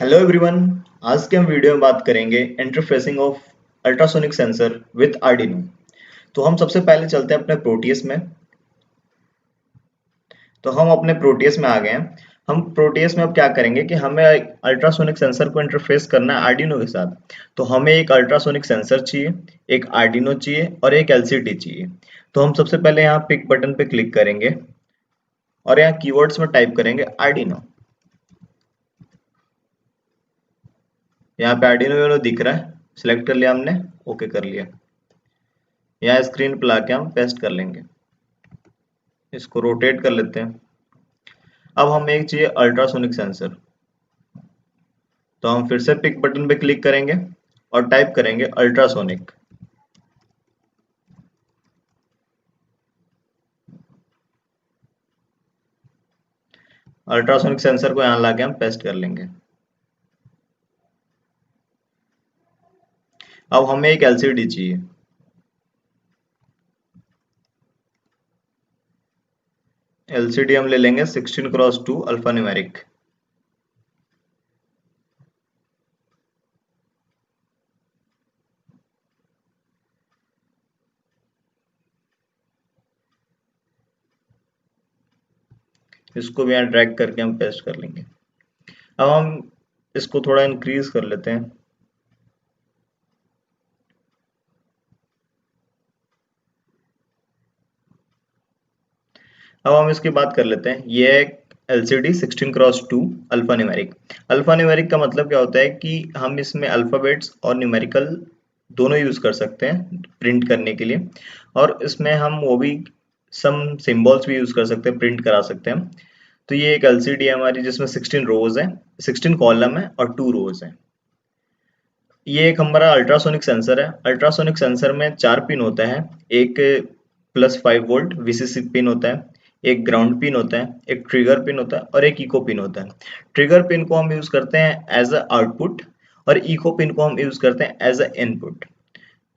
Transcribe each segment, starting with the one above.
Hello everyone. आज के हम वीडियो में बात करेंगे interfacing of ultrasonic sensor with Arduino. तो हम सबसे पहले चलते हैं अपने प्रोटियस में। तो हम अपने प्रोटियस में आ गए हैं। हम प्रोटियस में अब क्या करेंगे कि हमें अल्ट्रासोनिक सेंसर को इंटरफेस करना है आर्डिनो के साथ। तो हमें एक अल्ट्रासोनिक सेंसर चाहिए, एक आर्डिनो चाहिए और एक एलसीडी चाहिए। तो हम सबसे पहले यहाँ पिक बटन पे क्लिक करेंगे और यहाँ कीवर्ड्स में टाइप करेंगे आर्डिनो। यहाँ पे आर्डिनो यूनो दिख रहा है, सिलेक्ट कर लिया हमने, ओके कर लिया। यहाँ स्क्रीन पे लाके हम पेस्ट कर लेंगे, इसको रोटेट कर लेते हैं। अब हमें एक चाहिए अल्ट्रासोनिक सेंसर। तो हम फिर से पिक बटन पे क्लिक करेंगे और टाइप करेंगे अल्ट्रासोनिक। अल्ट्रासोनिक सेंसर को यहाँ लाके हम पेस्ट कर लेंगे। अब हमें एक एलसीडी चाहिए। एलसीडी हम ले लेंगे 16x2 अल्फा न्यूमेरिक। इसको भी यहाँ ड्रैग करके हम पेस्ट कर लेंगे। अब हम इसको थोड़ा इंक्रीज कर लेते हैं। अब हम इसकी बात कर लेते हैं। ये है LCD 16x2 alpha numeric. Alpha numeric का मतलब क्या होता है कि हम इसमें अल्फाबेट्स और न्यूमेरिकल दोनों यूज कर सकते हैं प्रिंट करने के लिए। और इसमें हम वो भी सम सिंबल्स भी यूज कर सकते हैं, प्रिंट करा सकते हैं। तो ये एक LCD है हमारी जिसमें 16 रोज है, 16 कॉलम है और 2 रोज है। ये एक हमारा अल्ट्रासोनिक सेंसर है। अल्ट्रासोनिक सेंसर में 4 पिन होता है। एक +5 वोल्ट VCC पिन होता है, एक ग्राउंड पिन होता है, एक ट्रिगर पिन होता है और एक इको पिन होता है। ट्रिगर पिन को हम यूज करते हैं एज अ आउटपुट और इको पिन को हम यूज करते हैं एज अ इनपुट।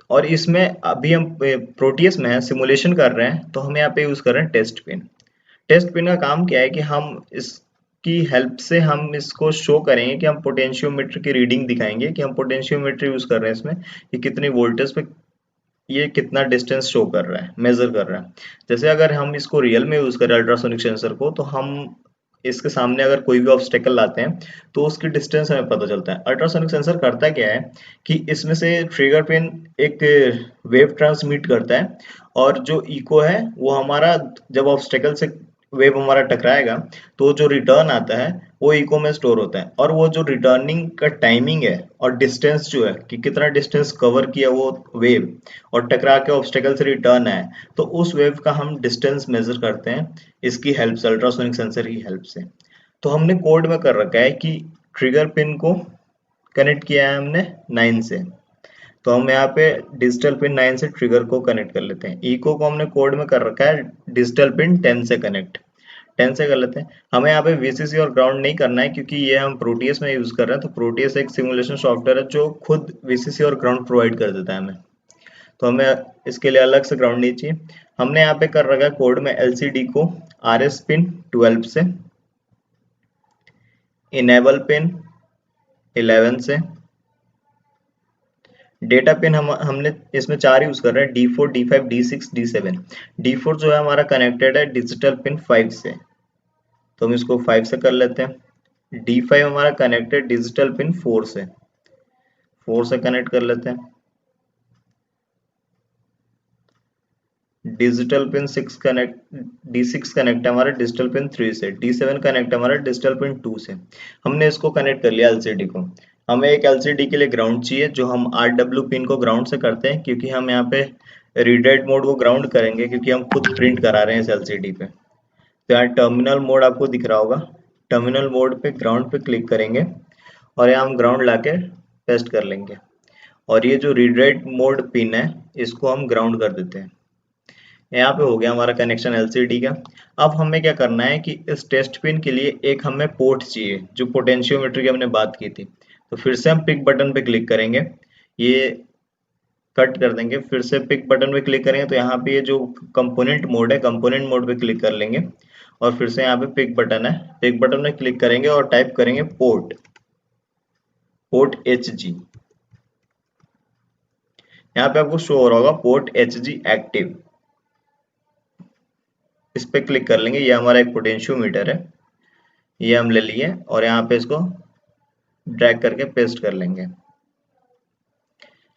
और इसमें अभी हम प्रोटियस में है, सिमुलेशन कर रहे हैं, तो हम यहाँ पे यूज कर रहे हैं टेस्ट पिन। टेस्ट पिन का काम क्या है कि हम इसकी हेल्प से हम इसको शो करेंगे कि हम पोटेंशियोमीटर की रीडिंग दिखाएंगे कि हम पोटेंशियोमीटर यूज कर रहे हैं इसमें कि कितनी वोल्टेज पे ये कितना डिस्टेंस शो कर रहा है, मेजर कर रहा है। जैसे अगर हम इसको रियल में यूज करें अल्ट्रासोनिक सेंसर को, तो हम इसके सामने अगर कोई भी ऑब्स्टेकल लाते हैं तो उसकी डिस्टेंस हमें पता चलता है। अल्ट्रासोनिक सेंसर करता क्या है कि इसमें से ट्रिगर पिन एक वेव ट्रांसमिट करता है और जो इको है वो हमारा जब ऑब्स्टेकल से वेव हमारा टकराएगा तो जो रिटर्न आता है वो इको में स्टोर होता है। और वो जो रिटर्निंग का टाइमिंग है और डिस्टेंस जो है कि कितना डिस्टेंस कवर किया वो वेव और टकरा के ऑब्स्टेकल से रिटर्न आए, तो उस वेव का हम डिस्टेंस मेजर करते हैं इसकी हेल्प से, अल्ट्रासोनिक सेंसर की हेल्प से। तो हमने कोड में कर रखा है कि ट्रिगर पिन को कनेक्ट किया है हमने 9 से। तो हम यहाँ पे डिजिटल पिन 9 से ट्रिगर को कनेक्ट कर लेते हैं। इको को हमने कोड में कर रखा है डिजिटल पिन 10 से कनेक्ट, 10 से कर लेते हैं। हमें यहाँ पे VCC और ग्राउंड नहीं करना है क्योंकि ये हम प्रोटियस में यूज कर रहे हैं। तो प्रोटियस एक सिमुलेशन सॉफ्टवेयर है जो खुद VCC और ग्राउंड प्रोवाइड कर देता है हमें। तो हमें इसके लिए अलग से ग्राउंड नहीं चाहिए। हमने यहाँ पे कर रखा है कोड में LCD को RS पिन 12 से, इनेबल पिन 11 से, डेटा पिन हमने इसमें 4 यूज कर रहे हैं, D4 D5 D6 D7। D4 जो है हमारा कनेक्टेड है डिजिटल पिन 5 से, तो हम इसको 5 से कर लेते हैं। D5 हमारा कनेक्टेड डिजिटल पिन 4 से, 4 से कनेक्ट कर लेते हैं। Digital pin 6 connect, D6 connect है हमारा डिजिटल पिन 3 से, D7 कनेक्ट है हमारा डिजिटल पिन 2 से। हमने इसको कनेक्ट कर लिया LCD को। हमें एक LCD के लिए ग्राउंड चाहिए जो हम RW पिन को ग्राउंड से करते हैं क्योंकि हम यहाँ पे रीड राइट मोड को ग्राउंड करेंगे क्योंकि हम खुद प्रिंट करा रहे हैं इस LCD पे। तो यहाँ टर्मिनल मोड आपको दिख रहा होगा, टर्मिनल मोड पे ग्राउंड पे क्लिक करेंगे और यहाँ हम ग्राउंड लाके पेस्ट कर लेंगे। और ये जो रीड राइट मोड पिन है इसको हम ग्राउंड कर देते हैं। यहाँ पे हो गया हमारा कनेक्शन LCD का। अब हमें क्या करना है कि इस टेस्ट पिन के लिए एक हमें पोर्ट चाहिए जो पोटेंशियोमीटर की हमने बात की थी। तो फिर से हम पिक बटन पे क्लिक करेंगे, ये कट कर देंगे। फिर से पिक बटन पे क्लिक करेंगे तो यहाँ पे ये जो कंपोनेंट मोड है, कंपोनेंट मोड पे क्लिक कर लेंगे और फिर से यहाँ पे पिक बटन है, पिक बटन में क्लिक करेंगे और टाइप करेंगे पोर्ट। पोर्ट HG, यहाँ पे आपको शो हो रहा होगा पोर्ट HG एक्टिव, इस पे क्लिक कर लेंगे। ये हमारा एक पोटेंशियोमीटर है, ये हम ले लिए और यहाँ पे इसको ड्रैग करके पेस्ट कर लेंगे।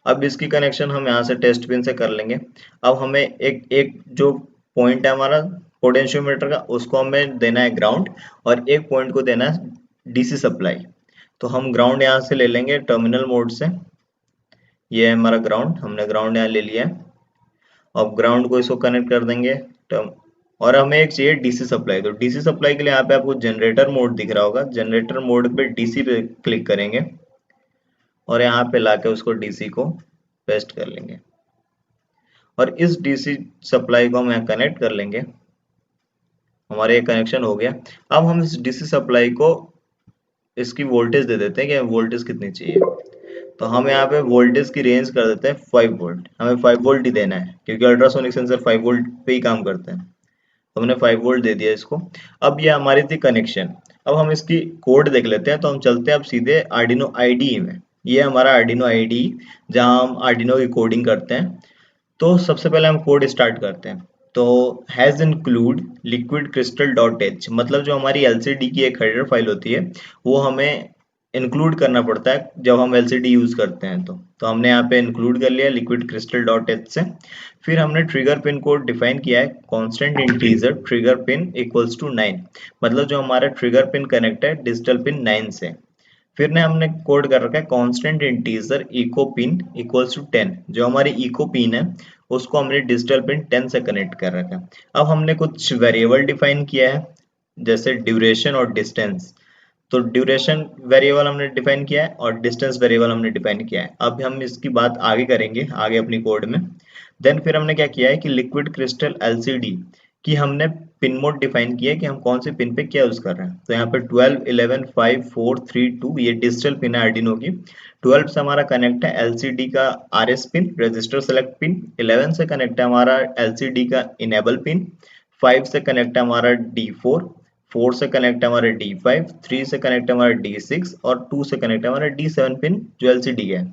अब इसकी कनेक्शन हम यहाँ से टेस्ट पिन से कर लेंगे। अब हमें एक एक जो पॉइंट है हमारा पोटेंशियोमीटर का, उसको हमें देना है ग्राउंड और एक पॉइंट को देना है DC सप्लाई। तो हम ग्राउंड यहाँ से ले लेंगे टर्मिनल मोड से। ये है हमारा ग्राउंड, हमने ग्राउंड यहाँ ले लिया है। अब ग्राउंड को इसको कनेक्ट कर देंगे और हमें एक चाहिए DC सप्लाई। तो DC सप्लाई के लिए यहाँ पे आपको जनरेटर मोड दिख रहा होगा, जनरेटर मोड पे DC पे क्लिक करेंगे और यहाँ पे लाके उसको DC को पेस्ट कर लेंगे और इस DC सप्लाई को हम यहाँ कनेक्ट कर लेंगे। हमारे ये कनेक्शन हो गया। अब हम इस DC सप्लाई को इसकी वोल्टेज दे देते हैं कि वोल्टेज कितनी चाहिए। तो हम यहाँ पे वोल्टेज की रेंज कर देते हैं 5 वोल्ट। हमें 5 वोल्ट ही देना है क्योंकि अल्ट्रासोनिक सेंसर 5 वोल्ट पे ही काम करते हैं। तो हमने 5 वोल्ट दे दिया इसको। अब ये हमारी थी कनेक्शन। अब हम इसकी कोड देख लेते हैं। तो हम चलते हैं अब सीधे आर्डिनो IDE में। ये हमारा आर्डिनो IDE जहाँ हम आर्डिनो की कोडिंग करते हैं। तो सबसे पहले हम कोड स्टार्ट करते हैं। तो has include liquid crystal dot H, मतलब जो हमारी LCD की एक हेडर फाइल होती है वो हमें इंक्लूड करना पड़ता है जब हम LCD यूज करते हैं। तो हमने यहाँ पे इंक्लूड कर लिया लिक्विड क्रिस्टल डॉट एच से। फिर हमने ट्रिगर पिन को डिफाइन किया है constant integer trigger pin equals to 9, मतलब जो हमारा ट्रिगर पिन कनेक्ट है डिजिटल पिन 9 से। फिर ने हमने कोड कर रखा है constant integer echo pin equals to 10, जो हमारी इको पिन है उसको हमने डिजिटल पिन 10 से कनेक्ट कर रखा है। अब हमने कुछ वेरिएबल डिफाइन किया है जैसे ड्यूरेशन और डिस्टेंस। तो ड्यूरेशन वेरिएबल हमने डिफाइन किया है और डिस्टेंस वेरिएबल हमने डिफाइन किया है। अब हम इसकी बात आगे करेंगे आगे अपनी कोड में। देन फिर हमने क्या किया है कि लिक्विड क्रिस्टल LCD की हमने पिन मोड डिफाइन किया है कि हम कौन से पिन पे क्या यूज कर रहे हैं। तो यहाँ पे 12 11 5 4 3 2 ये डिजिटल पिन है आर्डिनो की। 12 से हमारा कनेक्ट है LCD का RS pin register select pin. 11 से कनेक्ट है हमारा LCD का इनेबल पिन। 5 से कनेक्ट है हमारा D4। 4 से कनेक्ट है हमारा D5। 3 से कनेक्ट है हमारा D6 और 2 से कनेक्ट है हमारा D7 पिन जो LCD है।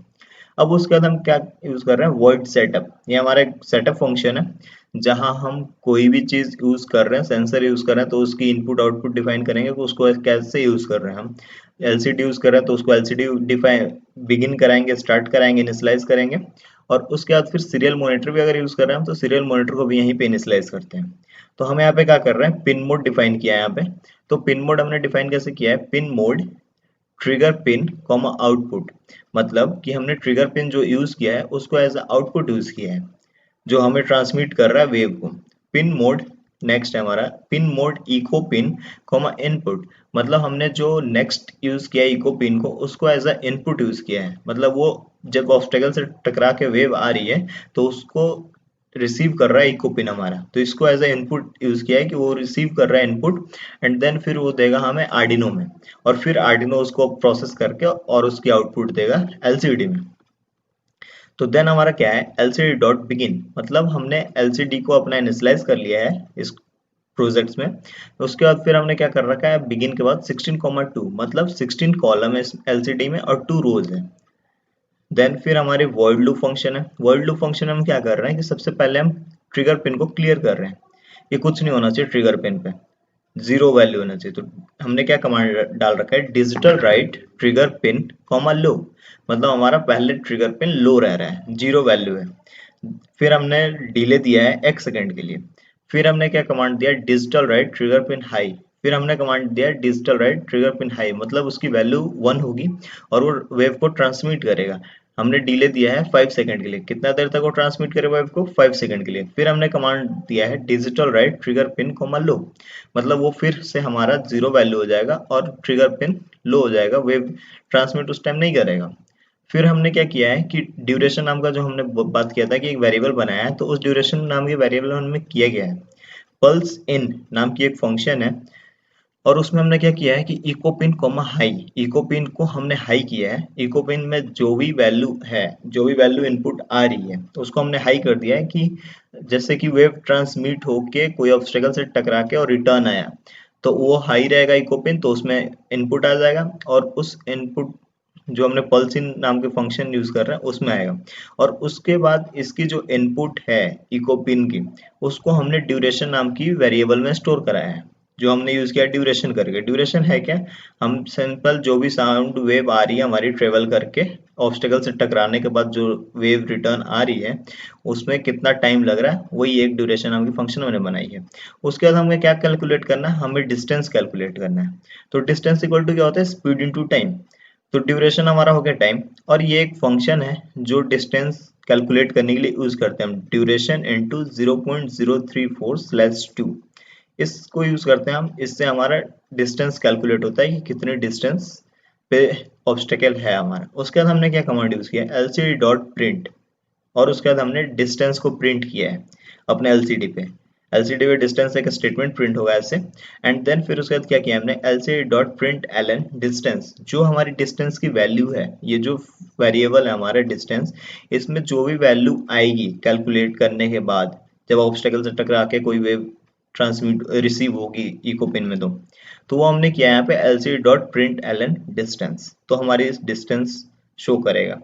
अब उसके बाद हम क्या यूज कर रहे हैं वॉइड सेटअप। ये हमारा एक सेटअप फंक्शन है जहां हम कोई भी चीज यूज कर रहे हैं, सेंसर यूज कर रहे हैं तो उसकी इनपुट आउटपुट डिफाइन करेंगे कि उसको कैसे यूज कर रहे हैं। हम LCD यूज कर रहे हैं तो उसको LCD डिफाइन बिगिन कराएंगे, स्टार्ट कराएंगे, इनिशियलाइज करेंगे और उसके बाद फिर सीरियल मॉनिटर भी अगर यूज कर रहे हैं तो सीरियल मॉनिटर को भी यहीं पे इनिशियलाइज करते हैं। तो हम यहाँ पे क्या कर रहे हैं पिन मोड डिफाइन किया है यहाँ पे। तो पिन मोड हमने डिफाइन कैसे किया है, pin mode trigger pin comma output, मतलब कि हमने ट्रिगर पिन जो यूज किया है उसको एज आउटपुट यूज किया है जो हमें ट्रांसमिट कर रहा है वेव को। पिन मोड नेक्स्ट है हमारा pin mode eco pin comma input, मतलब हमने जो नेक्स्ट यूज किया है इको पिन को उसको एज अ इनपुट यूज किया है। मतलब वो जब ऑब्स्टेकल से टकरा के वेव आ रही है तो उसको रिसीव कर रहा है इको पिन हमारा। तो इसको एज अ इनपुट यूज किया है कि वो रिसीव कर रहा है इनपुट एंड देन फिर वो देगा हमें आर्डिनो में और फिर आर्डिनो उसको प्रोसेस करके और उसकी आउटपुट देगा LCD में। तो देन हमारा क्या है LCD डॉट बिगिन, मतलब हमने LCD को अपना इनिशियलाइज कर लिया है इस प्रोजेक्ट्स में। उसके बाद फिर हमने क्या कर रखा है बिगिन के बाद 16,2, मतलब 16 कॉलम है इस LCD में और 2 रोज है। देन फिर हमारी वॉइड लूप फंक्शन है। वॉइड लूप फंक्शन हम क्या कर रहे हैं कि सबसे पहले हम ट्रिगर पिन को क्लियर कर रहे हैं। ये कुछ नहीं होना चाहिए ट्रिगर पिन पे, 0 वैल्यू होना चाहिए। तो हमने क्या कमांड डाल रखा है digital write trigger pin comma low, मतलब हमारा पहले ट्रिगर पिन लो रह रहा है, 0 वैल्यू है। फिर हमने डिले दिया है एक सेकंड के लिए। फिर हमने क्या कमांड दिया digital write trigger pin high. फिर हमने कमांड दिया digital write trigger pin high, मतलब उसकी वैल्यू 1 होगी और वो वेव को ट्रांसमिट करेगा। हमने डिले दिया है 5 सेकंड के लिए, कितना देर तक वो ट्रांसमिट करेगा वेव को 5 सेकंड के लिए। फिर हमने कमांड दिया है digital write trigger pin comma low, मतलब वो फिर से हमारा 0 वैल्यू हो जाएगा और ट्रिगर पिन लो हो जाएगा, वेव ट्रांसमिट उस टाइम नहीं करेगा। फिर हमने क्या किया है कि ड्यूरेशन नाम का जो हमने बात किया था कि एक वेरिएबल बनाया है, तो उस ड्यूरेशन नाम के वेरिएबल में किया गया है पल्स इन नाम की एक फंक्शन है और उसमें हमने क्या किया है कि eco pin comma high, eco pin को हमने हाई किया है। इको पिन में जो भी वैल्यू है, जो भी वैल्यू इनपुट आ रही है तो उसको हमने हाई कर दिया है कि जैसे कि वेव ट्रांसमिट होके कोई ऑब्स्टेकल से टकरा के और रिटर्न आया तो वो हाई रहेगा इको पिन, तो उसमें इनपुट आ जाएगा और उस इनपुट जो हमने पल्स इन नाम के फंक्शन यूज कर रहे हैं उसमें आएगा। और उसके बाद इसकी जो इनपुट है इको पिन की, उसको हमने ड्यूरेशन नाम की वेरिएबल में स्टोर कराया है, जो हमने यूज किया ड्यूरेशन करके। ड्यूरेशन है क्या, हम सिंपल जो भी साउंड वेव आ रही है हमारी ट्रेवल करके ऑब्स्टेकल से टकराने के बाद जो वेव रिटर्न आ रही है, उसमें कितना टाइम लग रहा है, वही एक ड्यूरेशन नाम की फंक्शन मैंने बनाई है। उसके बाद हमें क्या कैलकुलेट करना है, हमें डिस्टेंस कैलकुलेट करना है। तो डिस्टेंस इक्वल टू क्या होता है, स्पीड इनटू टाइम। तो ड्यूरेशन हमारा हो गया टाइम, और ये एक फंक्शन है जो डिस्टेंस कैलकुलेट करने के लिए यूज करते हैं हम, ड्यूरेशन इनटू 0.034/2। इसको यूज करते हैं हम, इससे हमारा डिस्टेंस कैलकुलेट होता है कि कितने डिस्टेंस पे ऑब्स्टेकल है हमारा। उसके बाद हमने क्या कमांड यूज किया, एलसीडी डॉट प्रिंट, और उसके बाद हमने डिस्टेंस को प्रिंट किया है अपने एलसीडी पे। एलसीडी पे डिस्टेंस एक स्टेटमेंट प्रिंट होगा ऐसे। एंड देन फिर उसके बाद क्या किया हमने, LCD dot print LN distance, जो हमारी डिस्टेंस की वैल्यू है, ये जो वेरिएबल है हमारा डिस्टेंस, इसमें जो भी वैल्यू आएगी कैलकुलेट करने के बाद, जब ऑब्स्टेकल से टकरा के कोई वेव ट्रांसमिट रिसीव होगी इको पिन में, तो वो हमने किया यहाँ पे LCD dot print LN distance, तो हमारी इस डिस्टेंस शो करेगा।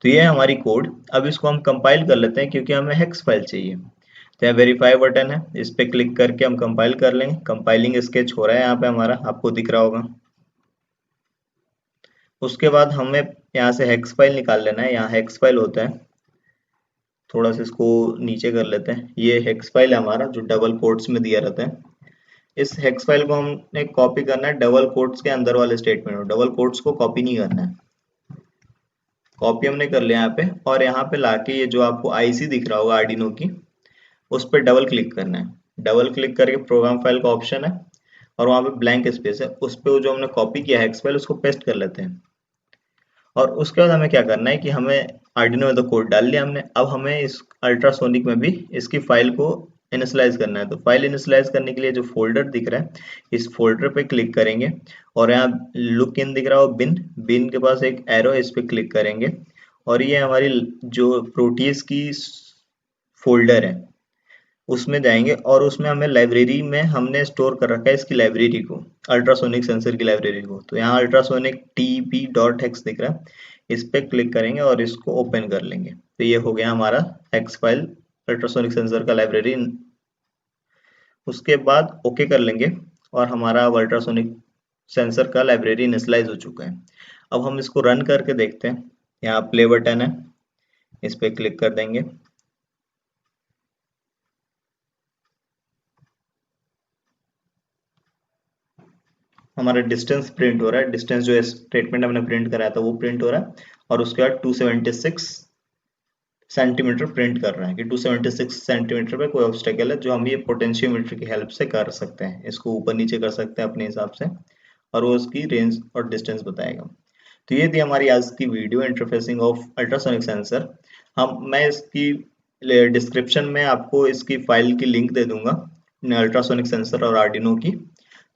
तो ये है हमारी कोड। अब इसको हम कंपाइल कर लेते हैं क्योंकि हमें हेक्स फाइल चाहिए। तो यहाँ वेरीफाई बटन है, इस पे क्लिक करके हम कंपाइल कर लेंगे। कंपाइलिंग स्केच हो रहा है यहाँ पे हमारा, आपको दिख रहा होगा। उसके बाद हमें यहाँ से हेक्स फाइल निकाल लेना है, यहाँ हेक्स फाइल होता है। थोड़ा सा इसको नीचे कर लेते हैं, ये हेक्स फाइल है हमारा जो डबल कोट्स में दिया रहता है। इस हेक्स फाइल को हमने कॉपी करना है डबल कोट्स के अंदर वाले स्टेटमेंट में, डबल कोट्स को कॉपी नहीं करना है। कॉपी हमने कर लिया यहाँ पे, और यहाँ पे लाके ये जो आपको आईसी दिख रहा होगा आर्डिनो की, उस पर डबल क्लिक करना है। डबल क्लिक करके प्रोग्राम फाइल का ऑप्शन है, और वहाँ पे ब्लैंक स्पेस है, उस पर जो हमने कॉपी किया है हेक्स फाइल उसको पेस्ट कर लेते हैं। और उसके बाद हमें क्या करना है कि हमें आर्डिनो में तो कोड डाल लिया हमने, अब हमें इस अल्ट्रासोनिक में भी इसकी फाइल को इनिशियलाइज करना है। तो फाइल इनिशियलाइज करने के लिए जो फोल्डर दिख रहा है, इस फोल्डर पे क्लिक करेंगे, और यहाँ लुक इन दिख रहा हो बिन, बिन के पास एक एरो है, इस पे क्लिक करेंगे, और ये हमारी जो प्रोटीज की फोल्डर है उसमें जाएंगे, और उसमें हमें लाइब्रेरी में हमने स्टोर कर रखा है इसकी लाइब्रेरी को, अल्ट्रासोनिक सेंसर की लाइब्रेरी को। तो यहाँ अल्ट्रासोनिक टीपी डॉट हेक्स दिख रहा है, इस पे क्लिक करेंगे और इसको ओपन कर लेंगे। तो ये हो गया हमारा हेक्स फाइल अल्ट्रासोनिक सेंसर का लाइब्रेरी। उसके बाद ओके कर लेंगे, और हमारा अल्ट्रासोनिक सेंसर का लाइब्रेरी इनिशियलाइज हो चुका है। अब हम इसको रन करके देखते हैं। यहाँ प्ले बटन है, इस पे क्लिक कर देंगे। हमारा डिस्टेंस प्रिंट हो रहा है, डिस्टेंस जो स्टेटमेंट हमने प्रिंट कराया था वो प्रिंट हो रहा है, और उसके बाद 276 सेंटीमीटर प्रिंट कर रहा है कि 276 सेंटीमीटर पे कोई ऑब्स्टेकल है, जो हम ये पोटेंशियोमीटर की हेल्प से कर सकते हैं। इसको ऊपर नीचे कर सकते हैं अपने हिसाब से, और वो उसकी रेंज और डिस्टेंस बताएगा। तो ये थी हमारी आज की video, interfacing of ultrasonic sensor. मैं इसकी डिस्क्रिप्शन में आपको इसकी फाइल की लिंक दे दूंगा, अल्ट्रासोनिक सेंसर और आर्डिनो की,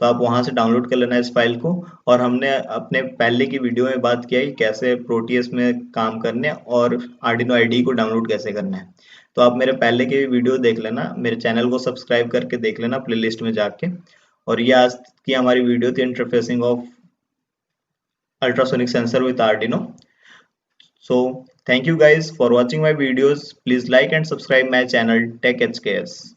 तो आप वहां से डाउनलोड कर लेना इस फाइल को। और हमने अपने पहले की वीडियो में बात किया है कि कैसे प्रोटीएस में काम करने और आर्डिनो आईडी को डाउनलोड कैसे करना है। तो आप मेरे पहले के वीडियो देख लेना, मेरे चैनल को सब्सक्राइब करके देख लेना प्लेलिस्ट में जाके। और ये आज की हमारी वीडियो थी, interfacing of ultrasonic sensor with Arduino. So thank you guys for watching my videos. Please like and subscribe my channel Tech HKS.